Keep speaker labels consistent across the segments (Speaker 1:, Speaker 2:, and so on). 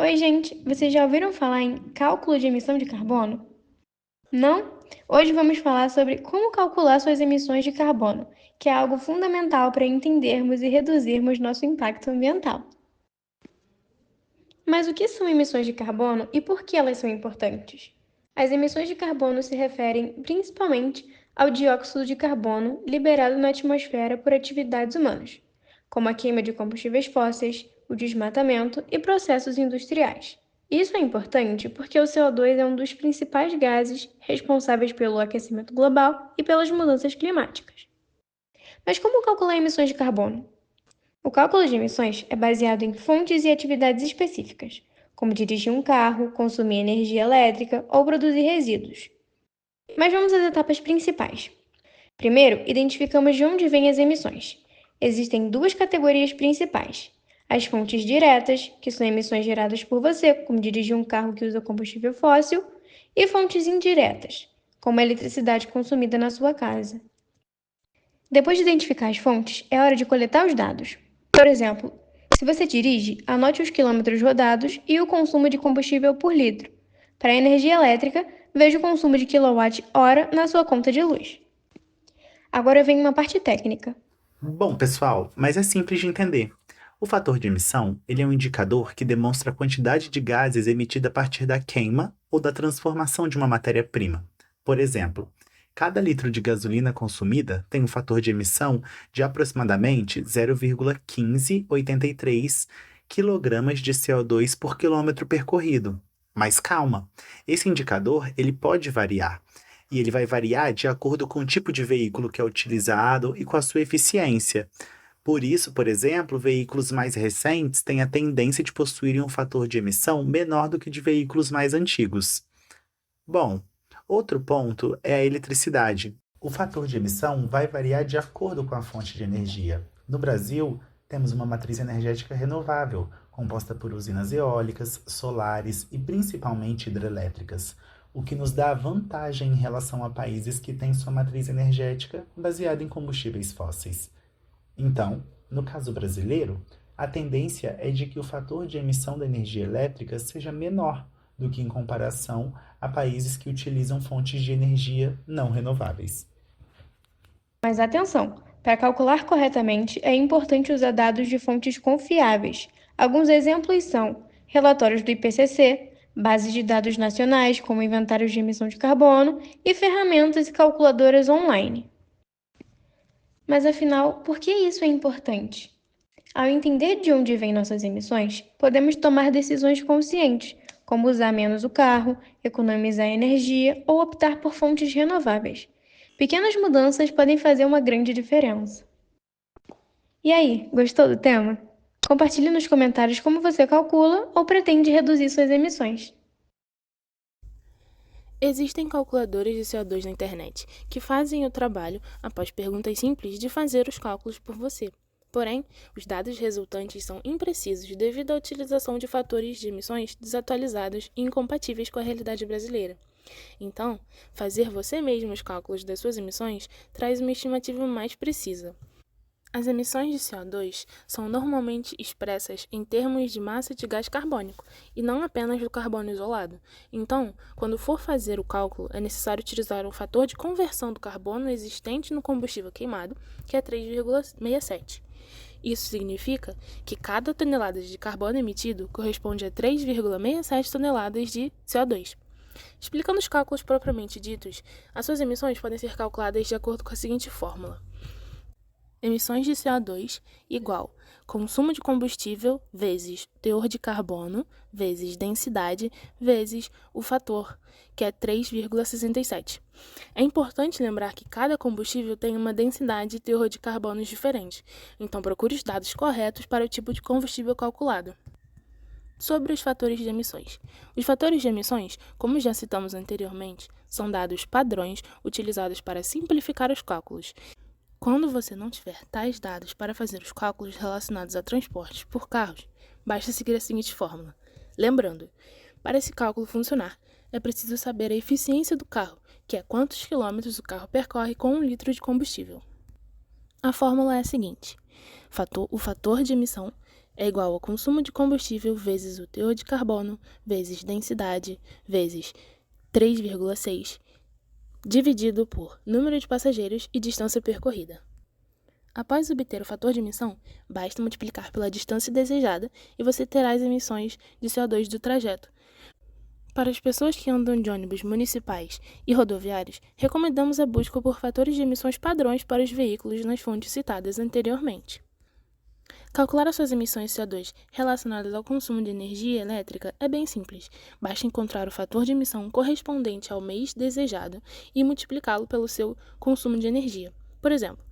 Speaker 1: Oi, gente! Vocês já ouviram falar em cálculo de emissão de carbono? Não? Hoje vamos falar sobre como calcular suas emissões de carbono, que é algo fundamental para entendermos e reduzirmos nosso impacto ambiental. Mas o que são emissões de carbono e por que elas são importantes? As emissões de carbono se referem principalmente ao dióxido de carbono liberado na atmosfera por atividades humanas, como a queima de combustíveis fósseis, o desmatamento e processos industriais. Isso é importante porque o CO2 é um dos principais gases responsáveis pelo aquecimento global e pelas mudanças climáticas. Mas como calcular emissões de carbono? O cálculo de emissões é baseado em fontes e atividades específicas, como dirigir um carro, consumir energia elétrica ou produzir resíduos. Mas vamos às etapas principais. Primeiro, identificamos de onde vêm as emissões. Existem duas categorias principais: as fontes diretas, que são emissões geradas por você, como dirigir um carro que usa combustível fóssil, e fontes indiretas, como a eletricidade consumida na sua casa. Depois de identificar as fontes, é hora de coletar os dados. Por exemplo, se você dirige, anote os quilômetros rodados e o consumo de combustível por litro. Para a energia elétrica, veja o consumo de quilowatt-hora na sua conta de luz. Agora vem uma parte técnica.
Speaker 2: Bom, pessoal, mas é simples de entender. O fator de emissão, ele é um indicador que demonstra a quantidade de gases emitida a partir da queima ou da transformação de uma matéria-prima. Por exemplo, cada litro de gasolina consumida tem um fator de emissão de aproximadamente 0,1583 kg de CO2 por quilômetro percorrido. Mas calma, esse indicador ele pode variar e ele vai variar de acordo com o tipo de veículo que é utilizado e com a sua eficiência. Por isso, por exemplo, veículos mais recentes têm a tendência de possuírem um fator de emissão menor do que de veículos mais antigos. Bom, outro ponto é a eletricidade. O fator de emissão vai variar de acordo com a fonte de energia. No Brasil, temos uma matriz energética renovável, composta por usinas eólicas, solares e principalmente hidrelétricas, o que nos dá vantagem em relação a países que têm sua matriz energética baseada em combustíveis fósseis. Então, no caso brasileiro, a tendência é de que o fator de emissão da energia elétrica seja menor do que em comparação a países que utilizam fontes de energia não renováveis.
Speaker 1: Mas atenção! Para calcular corretamente, é importante usar dados de fontes confiáveis. Alguns exemplos são relatórios do IPCC, bases de dados nacionais, como inventários de emissão de carbono, e ferramentas e calculadoras online. Mas afinal, por que isso é importante? Ao entender de onde vêm nossas emissões, podemos tomar decisões conscientes, como usar menos o carro, economizar energia ou optar por fontes renováveis. Pequenas mudanças podem fazer uma grande diferença. E aí, gostou do tema? Compartilhe nos comentários como você calcula ou pretende reduzir suas emissões.
Speaker 3: Existem calculadores de CO2 na internet que fazem o trabalho, após perguntas simples, de fazer os cálculos por você. Porém, os dados resultantes são imprecisos devido à utilização de fatores de emissões desatualizados e incompatíveis com a realidade brasileira. Então, fazer você mesmo os cálculos das suas emissões traz uma estimativa mais precisa. As emissões de CO2 são normalmente expressas em termos de massa de gás carbônico, e não apenas do carbono isolado. Então, quando for fazer o cálculo, é necessário utilizar o fator de conversão do carbono existente no combustível queimado, que é 3,67. Isso significa que cada tonelada de carbono emitido corresponde a 3,67 toneladas de CO2. Explicando os cálculos propriamente ditos, as suas emissões podem ser calculadas de acordo com a seguinte fórmula: emissões de CO2 igual consumo de combustível vezes teor de carbono vezes densidade vezes o fator, que é 3,67. É importante lembrar que cada combustível tem uma densidade e teor de carbonos diferente, então procure os dados corretos para o tipo de combustível calculado. Sobre os fatores de emissões. Os fatores de emissões, como já citamos anteriormente, são dados padrões utilizados para simplificar os cálculos. Quando você não tiver tais dados para fazer os cálculos relacionados a transportes por carros, basta seguir a seguinte fórmula. Lembrando, para esse cálculo funcionar, é preciso saber a eficiência do carro, que é quantos quilômetros o carro percorre com 1 litro de combustível. A fórmula é a seguinte: o fator de emissão é igual ao consumo de combustível vezes o teor de carbono, vezes densidade, vezes 3,6, dividido por número de passageiros e distância percorrida. Após obter o fator de emissão, basta multiplicar pela distância desejada e você terá as emissões de CO2 do trajeto. Para as pessoas que andam de ônibus municipais e rodoviários, recomendamos a busca por fatores de emissões padrões para os veículos nas fontes citadas anteriormente. Calcular as suas emissões de CO2 relacionadas ao consumo de energia elétrica é bem simples. Basta encontrar o fator de emissão correspondente ao mês desejado e multiplicá-lo pelo seu consumo de energia. Por exemplo,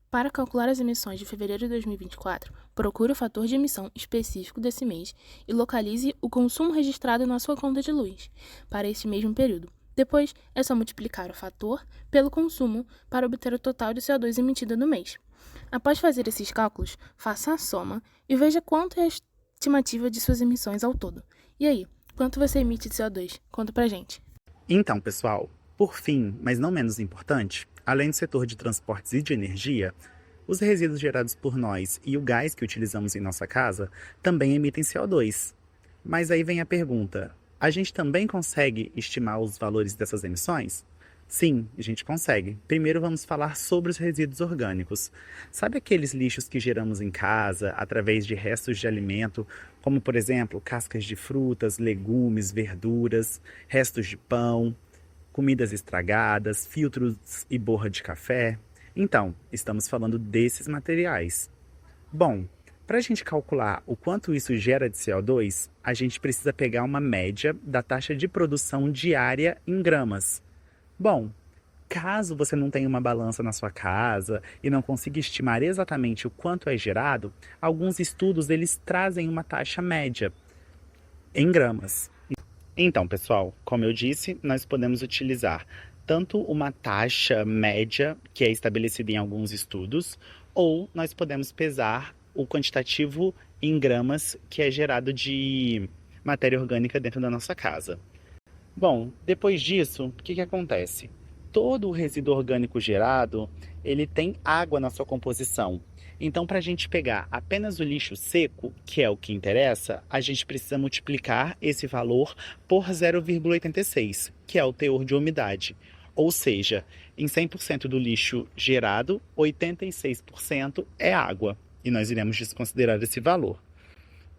Speaker 3: para calcular as emissões de fevereiro de 2024, procure o fator de emissão específico desse mês e localize o consumo registrado na sua conta de luz para este mesmo período. Depois, é só multiplicar o fator pelo consumo para obter o total de CO2 emitido no mês. Após fazer esses cálculos, faça a soma e veja quanto é a estimativa de suas emissões ao todo. E aí, quanto você emite de CO2? Conta pra gente.
Speaker 2: Então, pessoal, por fim, mas não menos importante, além do setor de transportes e de energia, os resíduos gerados por nós e o gás que utilizamos em nossa casa também emitem CO2. Mas aí vem a pergunta, a gente também consegue estimar os valores dessas emissões? Sim, a gente consegue. Primeiro vamos falar sobre os resíduos orgânicos. Sabe aqueles lixos que geramos em casa através de restos de alimento, como por exemplo, cascas de frutas, legumes, verduras, restos de pão, comidas estragadas, filtros e borra de café? Então, estamos falando desses materiais. Bom, para a gente calcular o quanto isso gera de CO2, a gente precisa pegar uma média da taxa de produção diária em gramas. Bom, caso você não tenha uma balança na sua casa e não consiga estimar exatamente o quanto é gerado, alguns estudos eles trazem uma taxa média em gramas. Então, pessoal, como eu disse, nós podemos utilizar tanto uma taxa média, que é estabelecida em alguns estudos, ou nós podemos pesar o quantitativo em gramas que é gerado de matéria orgânica dentro da nossa casa. Bom, depois disso, o que acontece? Todo o resíduo orgânico gerado, ele tem água na sua composição. Então, para a gente pegar apenas o lixo seco, que é o que interessa, a gente precisa multiplicar esse valor por 0,86, que é o teor de umidade. Ou seja, em 100% do lixo gerado, 86% é água. E nós iremos desconsiderar esse valor.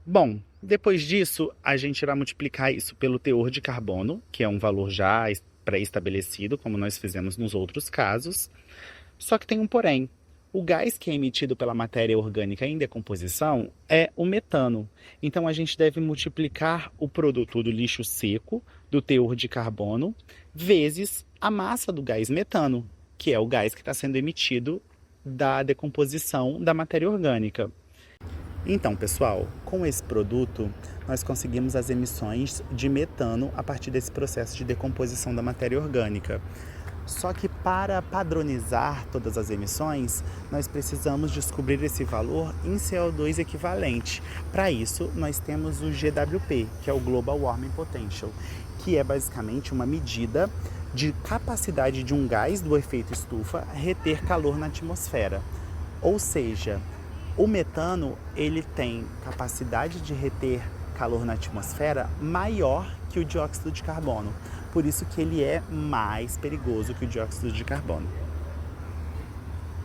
Speaker 2: Bom, depois disso, a gente vai multiplicar isso pelo teor de carbono, que é um valor já pré-estabelecido, como nós fizemos nos outros casos. Só que tem um porém. O gás que é emitido pela matéria orgânica em decomposição é o metano. Então, a gente deve multiplicar o produto do lixo seco, do teor de carbono, vezes a massa do gás metano, que é o gás que está sendo emitido da decomposição da matéria orgânica. Então, pessoal, com esse produto, nós conseguimos as emissões de metano a partir desse processo de decomposição da matéria orgânica. Só que para padronizar todas as emissões, nós precisamos descobrir esse valor em CO2 equivalente. Para isso, nós temos o GWP, que é o Global Warming Potential, que é basicamente uma medida de capacidade de um gás do efeito estufa reter calor na atmosfera. Ou seja, o metano ele tem capacidade de reter calor na atmosfera maior que o dióxido de carbono. Por isso que ele é mais perigoso que o dióxido de carbono.